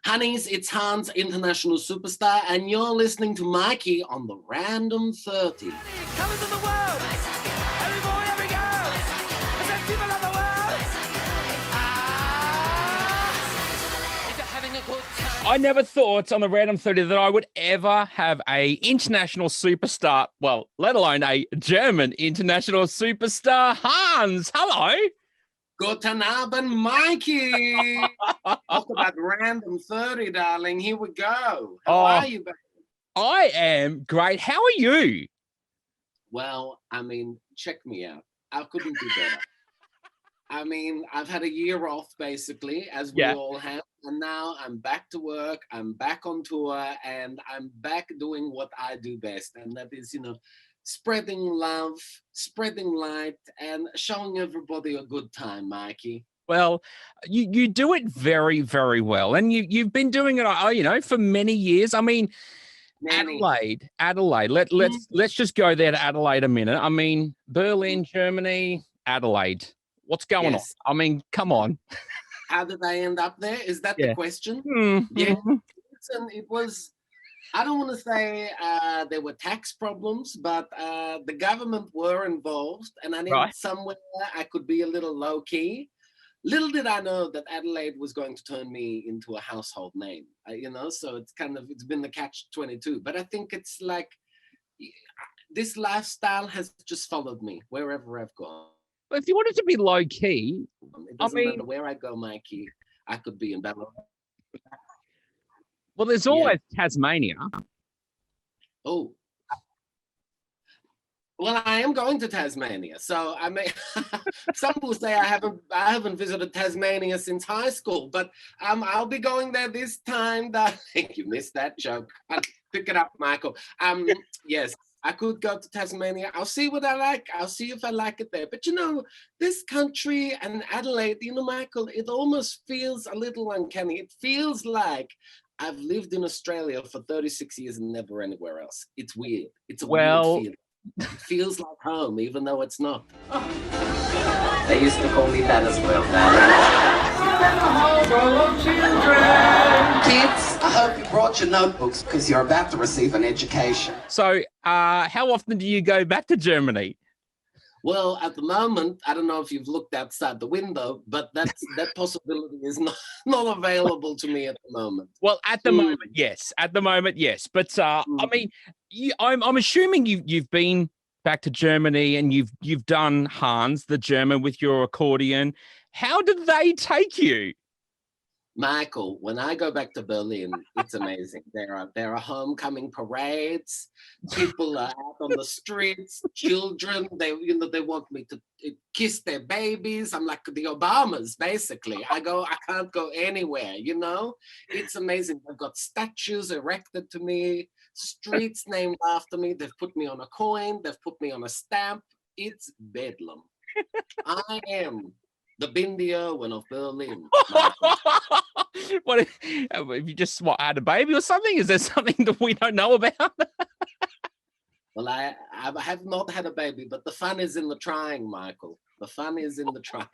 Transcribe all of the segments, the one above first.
Honeys, it's Hans, international superstar, and you're listening to Mikey on the Random 30. Coming to the world, every boy, every girl, I said people of the world. If you're having a good time. I never thought on the Random 30 that I would ever have a international superstar, well, let alone a German international superstar. Hans, hello. Guten Abend, Mikey. Talk about Random 30, darling. Here we go. How are you, baby? I am great. How are you? Well, I mean, check me out. I couldn't do better. I mean, I've had a year off, basically, as we all have. And now I'm back to work. I'm back on tour. And I'm back doing what I do best. And that is, spreading love, spreading light, and showing everybody a good time, Mikey. Well, you do it very, very well. And you've been doing it, for many years. I mean, Adelaide. Let's just go there to Adelaide a minute. I mean, Berlin, Germany, Adelaide. What's going on? I mean, come on. How did I end up there? Is that the question? Mm-hmm. Yeah. Listen, it was, I don't want to say there were tax problems, but the government were involved, and I needed somewhere I could be a little low key. Little did I know that Adelaide was going to turn me into a household name, so it's been the catch-22. But I think it's like this lifestyle has just followed me wherever I've gone. Well, if you wanted to be low key, it doesn't matter where I go, Mikey. I could be in Ballarat. Well, there's always Tasmania. Oh. Well, I am going to Tasmania. So I may some will say I haven't visited Tasmania since high school, but I'll be going there this time. I think you missed that joke. Pick it up, Michael. Yes, I could go to Tasmania. I'll see what I like. I'll see if I like it there. But this country and Adelaide, Michael, it almost feels a little uncanny. It feels like I've lived in Australia for 36 years and never anywhere else. It's weird. It's a weird feeling. It feels like home, even though it's not. They used to call me that as well. Kids, I hope you brought your notebooks because you're about to receive an education. So, how often do you go back to Germany? Well, at the moment, I don't know if you've looked outside the window, but that possibility is not available to me at the moment. Well, at the moment, yes. At the moment, yes. But I mean, I'm assuming you've been back to Germany and you've done Hans, the German, with your accordion. How did they take you? Michael, when I go back to Berlin, it's amazing. There are homecoming parades. People are out on the streets. Children, they want me to kiss their babies. I'm like the Obamas, basically. I can't go anywhere. It's amazing. They've got statues erected to me, streets named after me. They've put me on a coin. They've put me on a stamp. It's bedlam. I am the Bindi Irwin of Berlin. What if you just had a baby or something? Is there something that we don't know about? Well, I have not had a baby, but the fun is in the trying, Michael. The fun is in the trying.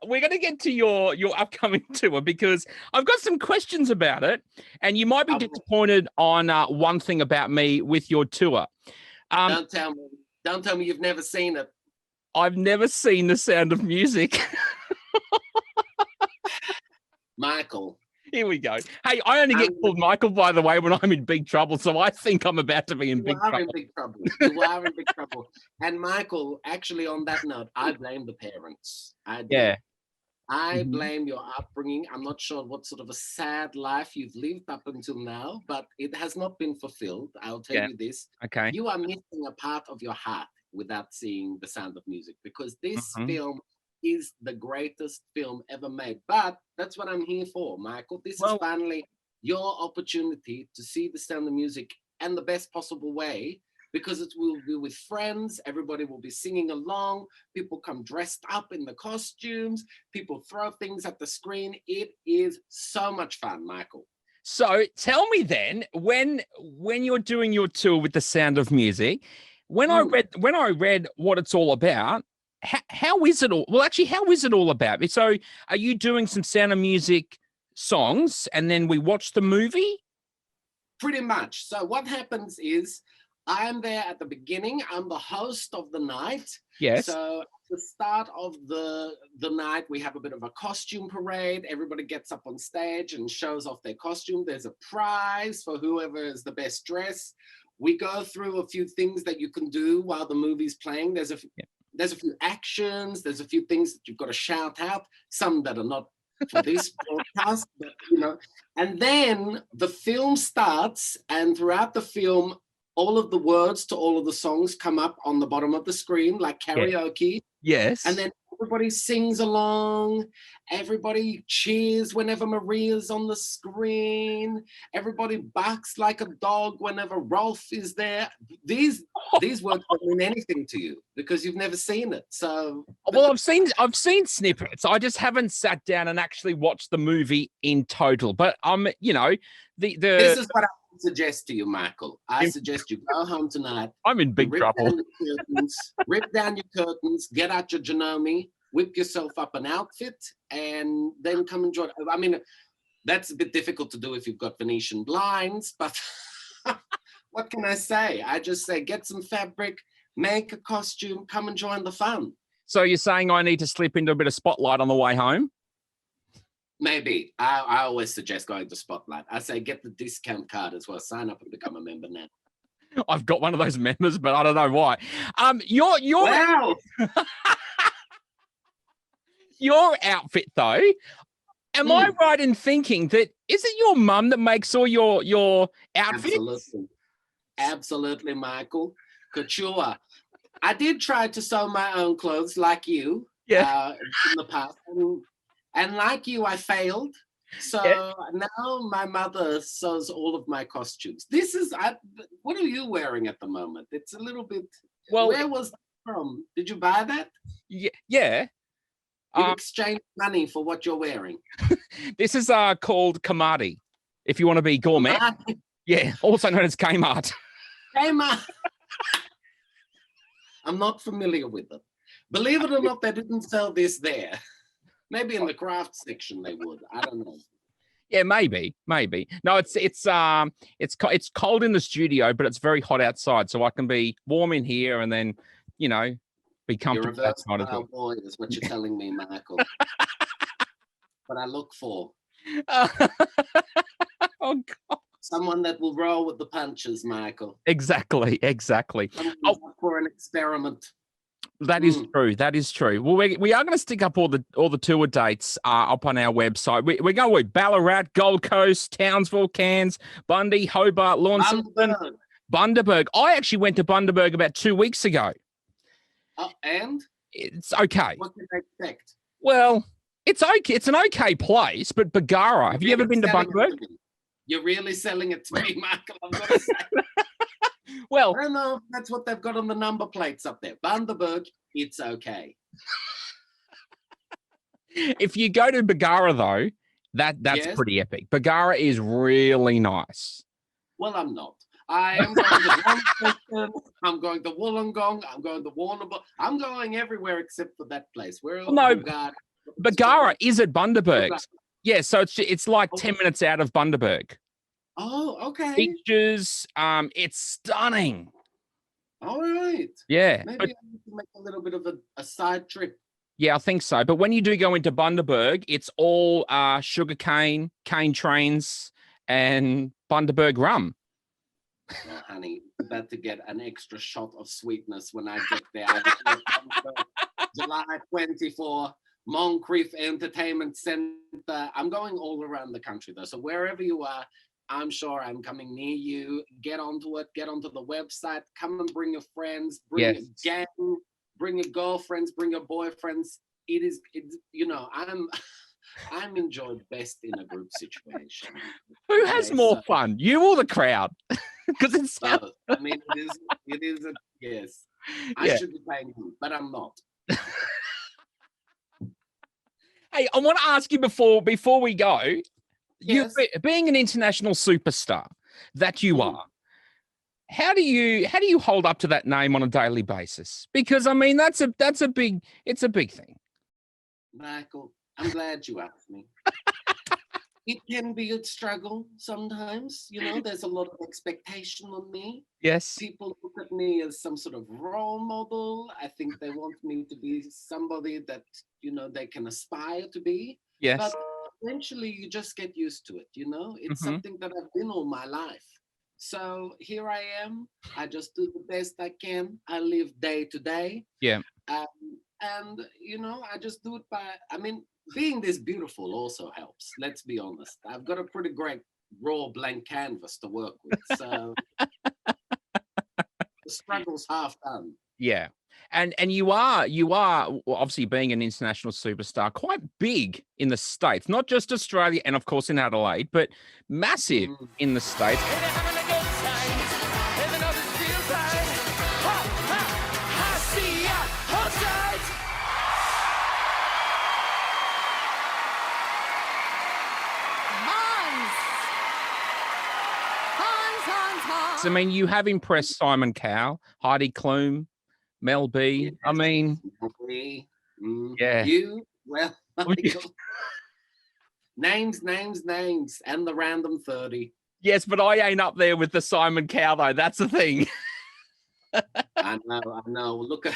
We're going to get to your upcoming tour because I've got some questions about it, and you might be disappointed on one thing about me with your tour. Don't tell me you've never seen it. I've never seen The Sound of Music. Michael. Here we go. Hey, I only get called Michael, by the way, when I'm in big trouble. So I think I'm about to be in big trouble. You are in big trouble. And Michael, actually, on that note, I blame the parents. I blame your upbringing. I'm not sure what sort of a sad life you've lived up until now, but it has not been fulfilled. I'll tell you this. Okay. You are missing a part of your heart without seeing The Sound of Music, because this film is the greatest film ever made. But that's what I'm here for, Michael. This is finally your opportunity to see The Sound of Music in the best possible way, because it will be with friends. Everybody will be singing along. People come dressed up in the costumes. People throw things at the screen. It is so much fun, Michael. So tell me then, when you're doing your tour with The Sound of Music, when I read what it's all about, how is it all? Well, actually, how is it all about? So, are you doing some Sound of Music songs, and then we watch the movie? Pretty much. So what happens is I'm there at the beginning. I'm the host of the night. Yes. So at the start of the night, we have a bit of a costume parade. Everybody gets up on stage and shows off their costume. There's a prize for whoever is the best dress. We go through a few things that you can do while the movie's playing. There's a few actions. There's a few things that you've got to shout out. Some that are not for this broadcast, but, and then the film starts, and throughout the film, all of the words to all of the songs come up on the bottom of the screen like karaoke. Yes. And then everybody sings along. Everybody cheers whenever Maria's on the screen. Everybody barks like a dog whenever Rolf is there. These words don't mean anything to you because you've never seen it. So, well, I've seen snippets. I just haven't sat down and actually watched the movie in total. But this is what I suggest to you, Michael. I suggest you go home tonight. I'm in big trouble. Rip down your curtains, get out your Janome, whip yourself up an outfit, and then come and join. I mean, that's a bit difficult to do if you've got Venetian blinds, but what can I say? I just say get some fabric, make a costume, come and join the fun. So you're saying I need to slip into a bit of Spotlight on the way home? Maybe. I always suggest going to Spotlight. I say get the discount card as well. Sign up and become a member now. I've got one of those members, but I don't know why. Your wow. Your outfit though. Am I right in thinking that is it your mum that makes all your outfits? Absolutely, Michael. Couture. I did try to sew my own clothes like you. Yeah. In the past. And like you, I failed. So now my mother sews all of my costumes. What are you wearing at the moment? It's a little bit, where was that from? Did you buy that? Yeah. You exchange money for what you're wearing. This is called Kamadi, if you want to be gourmet. Kamadi. Yeah, also known as Kmart. Kmart. I'm not familiar with it. Believe it or not, they didn't sell this there. Maybe in the craft section they would. I don't know. Yeah, maybe. No, it's cold in the studio, but it's very hot outside, so I can be warm in here and then, be comfortable outside as well. Boy, is what you're telling me, Michael. What I look for. Oh God. Someone that will roll with the punches, Michael. Exactly. For an experiment. That is true. That is true. Well, we are going to stick up all the tour dates up on our website. We're going with Ballarat, Gold Coast, Townsville, Cairns, Bundy, Hobart, Launceston, Bundaberg. I actually went to Bundaberg about 2 weeks ago. And? It's okay. What did they expect? Well, it's okay. It's an okay place, but Bargara. Have you ever been to Bundaberg? You're really selling it to me, Michael. I'm going to say. Well, I don't know if that's what they've got on the number plates up there. Bundaberg, it's okay. If you go to Bargara, though, that's pretty epic. Bargara is really nice. Well, I'm not. I am going to Launceston, I'm going to Wollongong, I'm going to Warrnambool. I'm going everywhere except for that place. Bargara is at Bundaberg. Yeah, so it's like 10 minutes out of Bundaberg. Oh, okay. Beaches, it's stunning. All right. Yeah. Maybe I need to make a little bit of a side trip. Yeah, I think so. But when you do go into Bundaberg, it's all sugarcane, cane trains, and Bundaberg rum. Oh, honey, I'm about to get an extra shot of sweetness when I get there. July 24, Moncrief Entertainment Centre. I'm going all around the country, though. So wherever you are, I'm sure I'm coming near you. Get onto it. Get onto the website. Come and bring your friends. Bring your gang. Bring your girlfriends. Bring your boyfriends. It's I'm enjoyed best in a group situation. Who has more fun, you or the crowd? Because it's. I mean, it is. Yes. I should be paying you, but I'm not. Hey, I want to ask you before we go. Yes. You being an international superstar that you are, how do you hold up to that name on a daily basis? Because I mean, it's a big thing. Michael, I'm glad you asked me. It can be a struggle sometimes. There's a lot of expectation on me. Yes. People look at me as some sort of role model. I think they want me to be somebody that, they can aspire to be. Yes. But eventually you just get used to it, It's Mhm. something that I've been all my life. So here I am. I just do the best I can. I live day to day. Yeah. And, I just do it being this beautiful also helps. Let's be honest. I've got a pretty great raw blank canvas to work with. So the struggle's half done. Yeah. And you are obviously, being an international superstar, quite big in the States, not just Australia and of course in Adelaide, but massive in the States. Hey, they're having a good time. Living on this field side. Ha, ha, I see ya outside. Hans. I mean, you have impressed Simon Cowell, Heidi Klum, Mel B. I mean, yeah. Well, Michael. Names, and the random 30. Yes, but I ain't up there with the Simon Cowell, though. That's the thing. I know. Look at.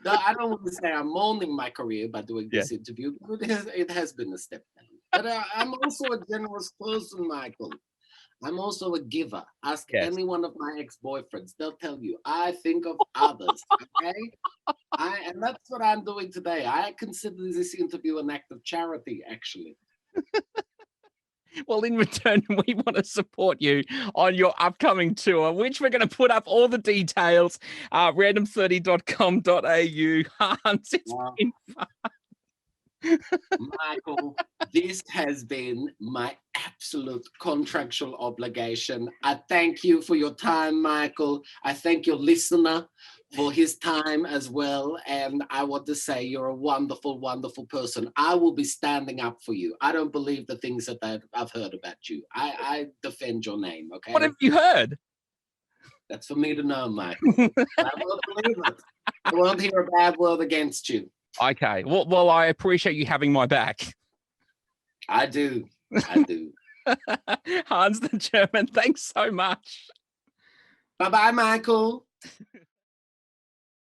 No, I don't want to say I'm mourning my career by doing this interview, but it has been a step down. But I'm also a generous person, Michael. I'm also a giver. Ask any one of my ex-boyfriends. They'll tell you, I think of others, okay? And that's what I'm doing today. I consider this interview an act of charity, actually. Well, in return, we want to support you on your upcoming tour, which we're going to put up all the details, random30.com.au. Hans, it's been fun. Michael, this has been my absolute contractual obligation. I thank you for your time, Michael. I thank your listener for his time as well. And I want to say you're a wonderful, wonderful person. I will be standing up for you. I don't believe the things that I've heard about you. I defend your name, okay? What have you heard? That's for me to know, Michael. I won't believe it. I won't hear a bad word against you. Okay. Well, I appreciate you having my back. I do. Hans the German, thanks so much. Bye-bye, Michael.